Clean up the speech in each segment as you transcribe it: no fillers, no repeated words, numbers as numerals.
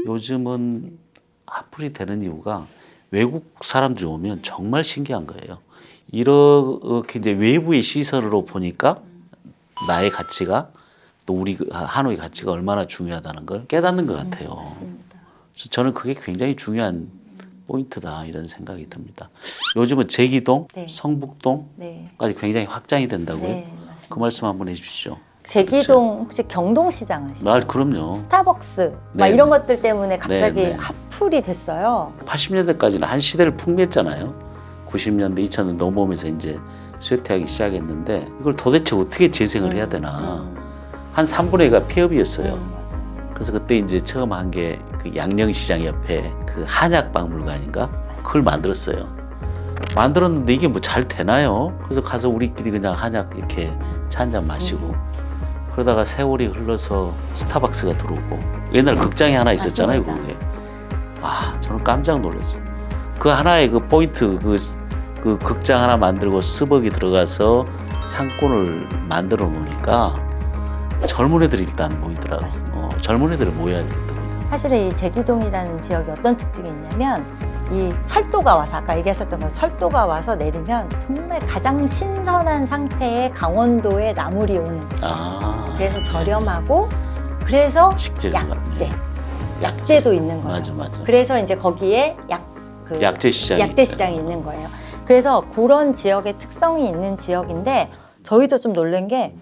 요즘은 핫플이 되는 이유가 외국 사람들이 오면 정말 신기한 거예요. 이렇게 이제 외부의 시선으로 보니까 나의 가치가 또 우리 한옥의 가치가 얼마나 중요하다는 걸 깨닫는 것 같아요. 맞습니다. 그래서 저는 그게 굉장히 중요한 포인트다 이런 생각이 듭니다. 요즘은 제기동, 네. 성북동까지 네. 굉장히 확장이 된다고요? 네, 맞습니다. 그 말씀 한번 해주시죠. 제기동 혹시 경동시장 아시죠? 그럼요. 스타벅스 막 네, 이런 네. 것들 때문에 갑자기 네, 네. 핫플이 됐어요. 80년대까지는 한 시대를 풍미했잖아요. 90년대, 2000년 넘어오면서 이제 쇠퇴하기 시작했는데 이걸 도대체 어떻게 재생을 해야 되나. 한 3분의 1가 폐업이었어요. 맞아요. 그래서 그때 이제 처음 한 게 그 양령시장 옆에 그 한약박물관인가 그걸 만들었어요. 만들었는데 이게 뭐 잘 되나요? 그래서 가서 우리끼리 그냥 한약 이렇게 차 한 잔 마시고 그러다가 세월이 흘러서 스타벅스가 들어오고 옛날 극장이 하나 있었잖아요. 맞습니다. 그게 저는 깜짝 놀랐어요. 그 하나의 그 포인트 그 극장 하나 만들고 스벅이 들어가서 상권을 만들어 놓으니까 젊은 애들이 일단 모이더라고요. 맞습니다. 젊은 애들이 모여야 되거든요. 사실은 이 제기동이라는 지역이 어떤 특징이 있냐면 이 철도가 와서 아까 얘기하셨던 거 철도가 와서 내리면 정말 가장 신선한 상태의 강원도의 나물이 오는 거죠. 그래서 저렴하고 그래서 식재료가 약재도 있는 거죠. 맞아. 그래서 이제 거기에 약재 시장이 있는 거예요. 그래서 그런 지역의 특성이 있는 지역인데 저희도 좀 놀란 게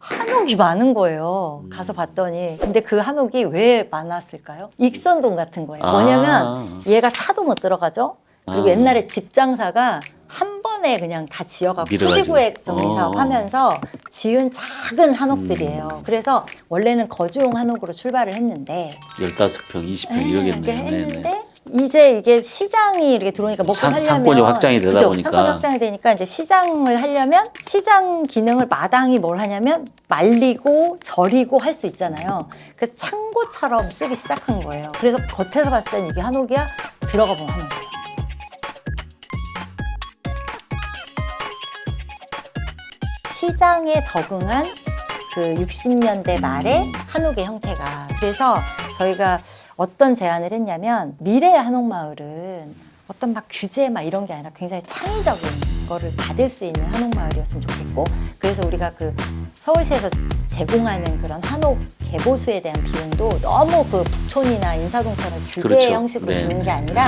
한옥이 많은 거예요. 가서 봤더니. 근데 그 한옥이 왜 많았을까요? 익선동 같은 거예요. 뭐냐면 얘가 차도 못 들어가죠. 그리고 옛날에 집 장사가 한 번에 그냥 다 지어가고 토지구획 정리 사업하면서 지은 작은 한옥들이에요. 그래서 원래는 거주용 한옥으로 출발을 했는데 15평, 20평 이러겠네요. 이제 했는데 이제 이게 시장이 이렇게 들어오니까 먹고 살려면 상권이 확장이 되다 보니까 상권이 확장이 되니까 이제 시장을 하려면 시장 기능을 마당이 뭘 하냐면 말리고 절이고 할 수 있잖아요. 그래서 창고처럼 쓰기 시작한 거예요. 그래서 겉에서 봤을 땐 이게 한옥이야. 들어가 보면 한옥이에요. 시장에 적응한 그 60년대 말의 한옥의 형태가. 그래서 저희가 어떤 제안을 했냐면 미래의 한옥마을은 어떤 막 규제 막 이런 게 아니라 굉장히 창의적인 거를 받을 수 있는 한옥마을이었으면 좋겠고 그래서 우리가 그 서울시에서 제공하는 그런 한옥 개보수에 대한 비용도 너무 그 북촌이나 인사동처럼 규제 그렇죠. 형식으로 주는 게 아니라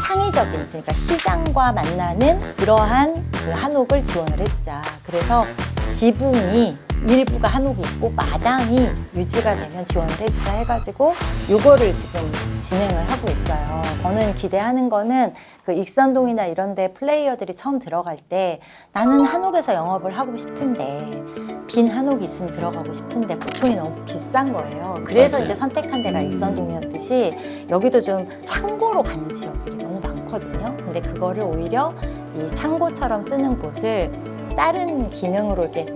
창의적인 그러니까 시장과 만나는 그러한 그 한옥을 지원을 해주자. 그래서 지붕이 일부가 한옥이 있고 마당이 유지가 되면 지원을 해주자 해가지고 요거를 지금 진행을 하고 있어요. 저는 기대하는 거는 그 익선동이나 이런 데 플레이어들이 처음 들어갈 때 나는 한옥에서 영업을 하고 싶은데 빈 한옥이 있으면 들어가고 싶은데 북촌이 너무 비싼 거예요. 그래서 맞아요. 이제 선택한 데가 익선동이었듯이 여기도 좀 창고로 가는 지역들이 너무 많거든요. 근데 그거를 오히려 이 창고처럼 쓰는 곳을 다른 기능으로 이렇게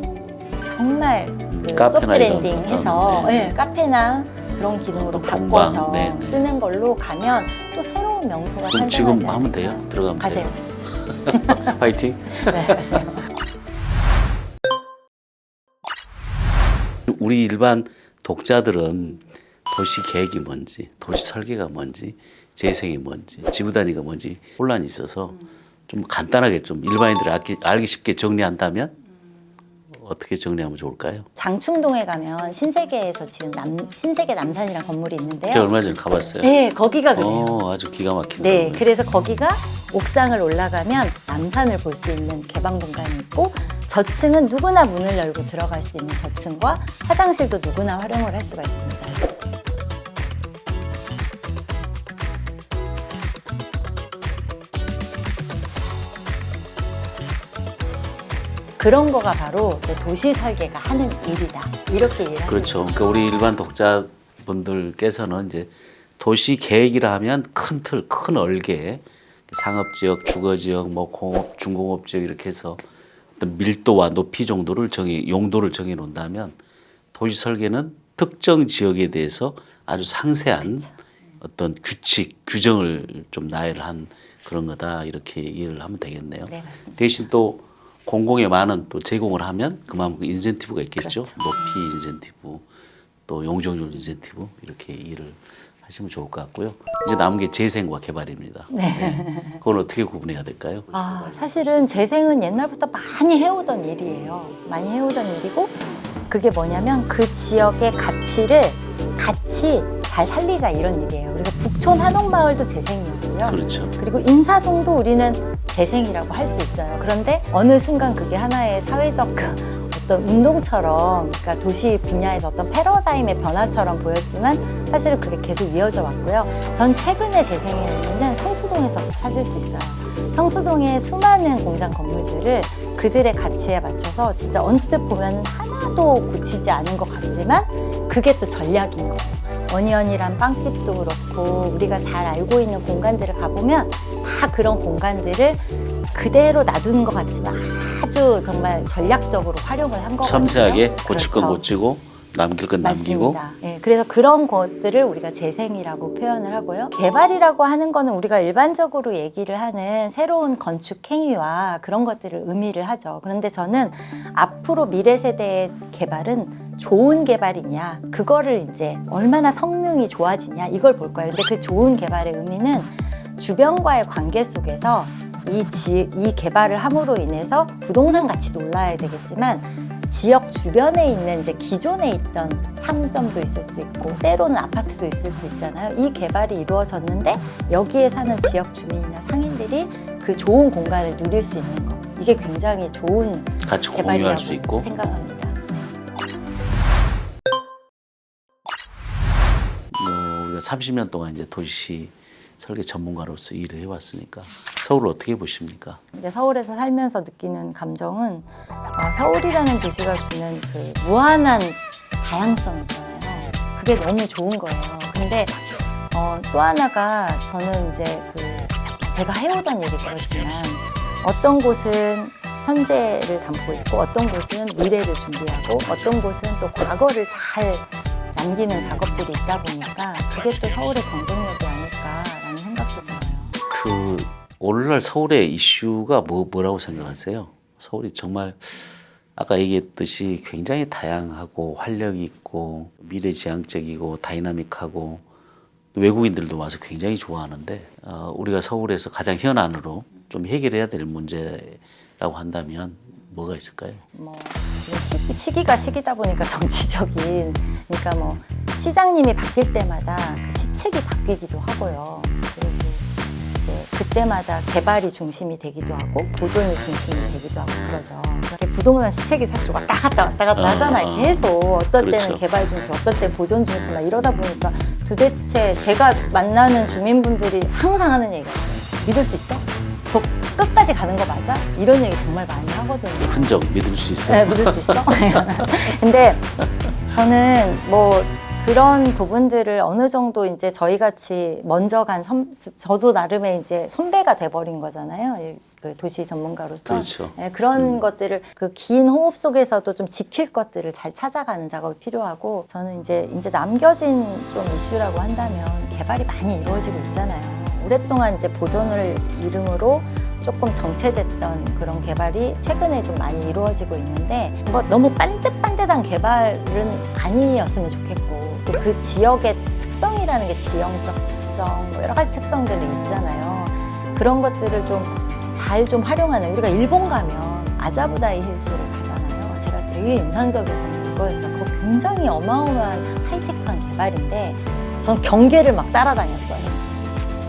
정말 그 소프트 랜딩해서 카페나 그런 기능으로 바꿔서 쓰는 걸로 가면 또 새로운 명소가 탄생하지 지금 않을까. 하면 돼요? 들어가면 가세요. 돼요? 파이팅! 네, 가세요. 우리 일반 독자들은 도시 계획이 뭔지, 도시 설계가 뭔지, 재생이 뭔지, 지구 단위가 뭔지 혼란이 있어서 좀 간단하게 좀 일반인들이 알기 쉽게 정리한다면 어떻게 정리하면 좋을까요? 장충동에 가면 신세계에서 지은 신세계 남산이라는 건물이 있는데요. 제가 얼마 전에 가봤어요. 네, 거기가 그래요. 아주 기가 막힌. 네, 그래서 거기가 옥상을 올라가면 남산을 볼 수 있는 개방 공간이 있고 저층은 누구나 문을 열고 들어갈 수 있는 저층과 화장실도 누구나 활용을 할 수가 있습니다. 그런 거가 바로 도시 설계가 하는 일이다. 이렇게 이해하시면 그렇죠. 그러니까 우리 일반 독자분들께서는 이제 도시 계획이라 하면 큰 틀, 큰 얼개, 상업지역, 주거지역, 뭐 공업, 중공업지역 이렇게 해서 어떤 밀도와 높이 정도를 용도를 정해 놓는다면 도시 설계는 특정 지역에 대해서 아주 상세한 어떤 규칙, 규정을 좀 나열한 그런 거다 이렇게 이해를 하면 되겠네요. 네, 맞습니다. 대신 또 공공에 많은 또 제공을 하면 그만큼 인센티브가 있겠죠. 그렇죠. 높이 인센티브, 또 용적률 인센티브 이렇게 이해를 하시면 좋을 것 같고요. 이제 남은 게 재생과 개발입니다. 네. 그건 어떻게 구분해야 될까요? 사실은 재생은 옛날부터 많이 해오던 일이에요. 많이 해오던 일이고 그게 뭐냐면 그 지역의 가치를 같이 잘 살리자 이런 일이에요. 그래서 북촌 한옥마을도 재생이었고요. 그렇죠. 그리고 인사동도 우리는 재생이라고 할 수 있어요. 그런데 어느 순간 그게 하나의 사회적 어떤 운동처럼, 그러니까 도시 분야에서 어떤 패러다임의 변화처럼 보였지만 사실은 그게 계속 이어져 왔고요. 전 최근에 재생의 의미는 성수동에서 찾을 수 있어요. 성수동의 수많은 공장 건물들을 그들의 가치에 맞춰서 진짜 언뜻 보면 하나도 고치지 않은 것 같지만 그게 또 전략인 거예요. 어니언이란 빵집도 그렇고 우리가 잘 알고 있는 공간들을 가보면 다 그런 공간들을 그대로 놔두는 것 같지만 아주 정말 전략적으로 활용을 한 거거든요. 섬세하게 고칠 건 그렇죠. 고치고 남길 건 남기고. 맞습니다. 네, 그래서 그런 것들을 우리가 재생이라고 표현을 하고요. 개발이라고 하는 거는 우리가 일반적으로 얘기를 하는 새로운 건축 행위와 그런 것들을 의미를 하죠. 그런데 저는 앞으로 미래 세대의 개발은 좋은 개발이냐, 그거를 이제 얼마나 성능이 좋아지냐 이걸 볼 거예요. 근데 그 좋은 개발의 의미는 주변과의 관계 속에서 이 개발을 함으로 인해서 부동산 가치도 올라야 되겠지만 지역 주변에 있는 이제 기존에 있던 상점도 있을 수 있고 때로는 아파트도 있을 수 있잖아요. 이 개발이 이루어졌는데 여기에 사는 지역 주민이나 상인들이 그 좋은 공간을 누릴 수 있는 거. 이게 굉장히 좋은 같이 공유할 개발이라고 수 있고. 생각합니다. 우리가 30년 동안 이제 도시 설계 전문가로서 일을 해왔으니까 서울을 어떻게 보십니까? 이제 서울에서 살면서 느끼는 감정은 서울이라는 도시가 주는 그 무한한 다양성 있잖아요. 그게 너무 좋은 거예요. 근데 또 하나가 저는 이제 제가 해오던 일이 그렇지만 어떤 곳은 현재를 담고 있고 어떤 곳은 미래를 준비하고 어떤 곳은 또 과거를 잘 남기는 작업들이 있다 보니까 그게 또 서울의 경쟁력이 아닐까라는 생각도 들어요. 오늘날 서울의 이슈가 뭐라고 생각하세요? 서울이 정말 아까 얘기했듯이 굉장히 다양하고 활력이 있고 미래지향적이고 다이나믹하고 외국인들도 와서 굉장히 좋아하는데 우리가 서울에서 가장 현안으로 좀 해결해야 될 문제라고 한다면 뭐가 있을까요? 지금 시기가 시기다 보니까 정치적인, 그러니까 시장님이 바뀔 때마다 그 시책이 바뀌기도 하고요. 그리고 이제 그때마다 개발이 중심이 되기도 하고 보존이 중심이 되기도 하고 그러죠. 그렇게 부동산 시책이 사실 왔다 갔다 하잖아요. 계속 어떤 그렇죠. 때는 개발 중심, 어떤 때는 보존 중심 막 이러다 보니까 도대체 제가 만나는 주민분들이 항상 하는 얘기가 믿을 수 있어? 끝까지 가는 거 맞아? 이런 얘기 정말 많이 하거든요. 흔적 믿을 수 있어? 네, 믿을 수 있어? 근데 저는 그런 부분들을 어느 정도 이제 저희 같이 먼저 간 저도 나름의 이제 선배가 돼버린 거잖아요. 그 도시 전문가로서. 그렇죠. 네, 그런 것들을 그 긴 호흡 속에서도 좀 지킬 것들을 잘 찾아가는 작업이 필요하고 저는 이제 남겨진 좀 이슈라고 한다면 개발이 많이 이루어지고 있잖아요. 오랫동안 이제 보존을 이름으로 조금 정체됐던 그런 개발이 최근에 좀 많이 이루어지고 있는데 너무 반듯반듯한 개발은 아니었으면 좋겠고 또 그 지역의 특성이라는 게 지형적 특성 여러 가지 특성들이 있잖아요. 그런 것들을 좀 잘 좀 활용하는 우리가 일본 가면 아자부다이 힐스를 가잖아요. 제가 되게 인상적이었던 거였어요. 그거 굉장히 어마어마한 하이테크한 개발인데 전 경계를 막 따라다녔어요.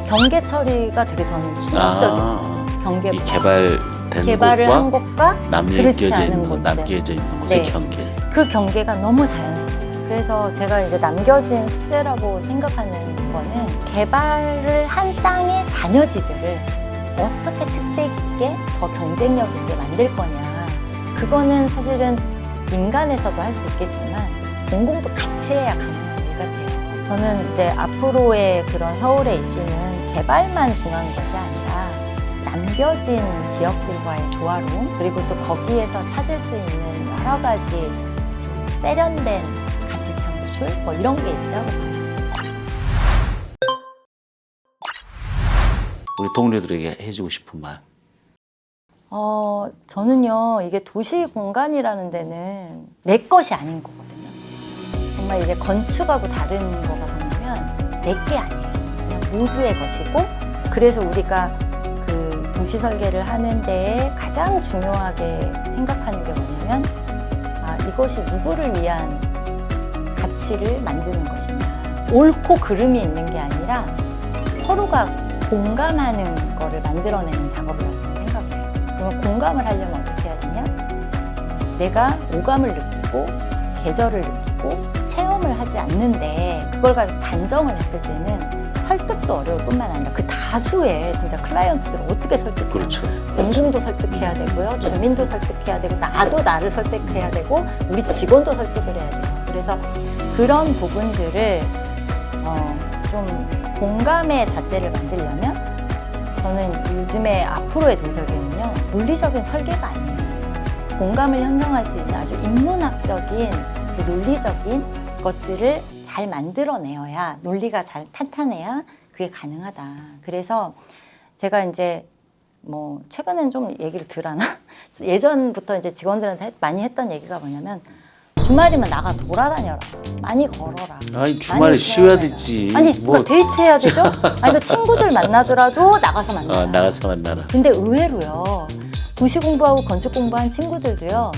경계 처리가 되게 저는 충격적이었어요. 경계 이 개발된 개발을 곳과 한 곳과 그렇지 않은 곳들. 남겨져 있는 곳의 네. 경계. 그 경계가 너무 자연스러워요. 그래서 제가 이제 남겨진 숙제라고 생각하는 거는 개발을 한 땅의 자녀지들을 어떻게 특색 있게 더 경쟁력 있게 만들 거냐. 그거는 사실은 인간에서도 할 수 있겠지만 공공도 같이 해야 가능한 일 같아요. 저는 이제 앞으로의 그런 서울의 이슈는 개발만 중요한 것이 아니라 남겨진 지역들과의 조화로움 그리고 또 거기에서 찾을 수 있는 여러 가지 좀 세련된 가치 창출 이런 게 있다고 봐요. 우리 동료들에게 해주고 싶은 말. 저는요 이게 도시 공간이라는 데는 내 것이 아닌 거거든요. 정말 이게 건축하고 다른 거가 뭐냐면 내게 아니에요. 그냥 모두의 것이고, 그래서 우리가 그 도시 설계를 하는 데에 가장 중요하게 생각하는 게 뭐냐면, 이것이 누구를 위한 가치를 만드는 것이냐. 옳고 그름이 있는 게 아니라 서로가 공감하는 거를 만들어내는 작업이라고 저는 생각해요. 그러면 공감을 하려면 어떻게 해야 되냐? 내가 오감을 느끼고 계절을 느끼고 체험을 하지 않는데 그걸 가지고 단정을 했을 때는 설득도 어려울 뿐만 아니라 그 다수의 진짜 클라이언트들을 어떻게 설득해요? 그렇죠. 공공도 설득해야 되고요. 주민도 설득해야 되고 나도 나를 설득해야 되고 우리 직원도 설득을 해야 돼요. 그래서 그런 부분들을 좀 공감의 잣대를 만들려면 저는 요즘에 앞으로의 도시설계는요. 물리적인 설계가 아니에요. 공감을 형성할 수 있는 아주 인문학적인 그 논리적인 것들을 잘 만들어내어야 논리가 잘 탄탄해야 그게 가능하다. 그래서 제가 이제 뭐 최근엔 좀 얘기를 덜하나? 예전부터 이제 직원들한테 많이 했던 얘기가 뭐냐면 주말이면 나가 돌아다녀라. 많이 걸어라. 아니 주말에 많이 쉬어야 걸어라. 되지. 아니 뭐 그러니까 데이트해야 되죠? 아니 그러니까 친구들 만나더라도 나가서 만나라. 나가서 만나라. 근데 의외로요. 도시 공부하고 건축 공부한 친구들도요.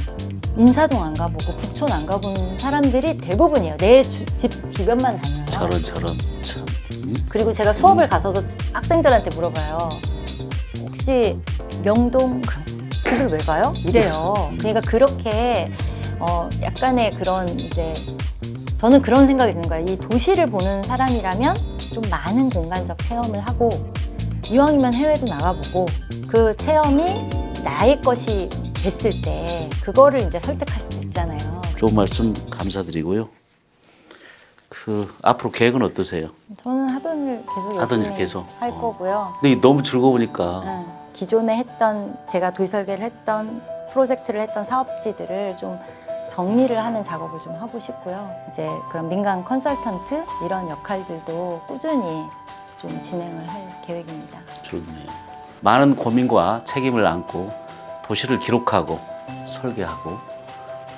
인사동 안 가보고 북촌 안 가본 사람들이 대부분이에요. 내 집 주변만 다녀요. 저런 참. 그리고 제가 수업을 가서도 학생들한테 물어봐요. 혹시 명동 그걸 왜 가요? 이래요. 그러니까 그렇게 약간의 그런 이제 저는 그런 생각이 드는 거예요. 이 도시를 보는 사람이라면 좀 많은 공간적 체험을 하고 이왕이면 해외도 나가보고 그 체험이 나의 것이 됐을 때 그거를 이제 설득할 수도 있잖아요. 좋은 말씀 감사드리고요. 그 앞으로 계획은 어떠세요? 저는 하던 일 계속 하던 일 열심히 계속. 할 거고요. 근데 너무 즐거우니까 응. 기존에 했던 제가 도시 설계를 했던 프로젝트를 했던 사업지들을 좀 정리를 하는 작업을 좀 하고 싶고요. 이제 그런 민간 컨설턴트 이런 역할들도 꾸준히 좀 진행을 할 계획입니다. 좋네요. 많은 고민과 책임을 안고 도시를 기록하고 설계하고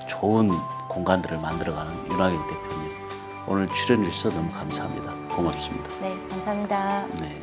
좋은 공간들을 만들어가는 윤학영 대표님 오늘 출연해 주셔서 너무 감사합니다. 고맙습니다. 네, 감사합니다. 네.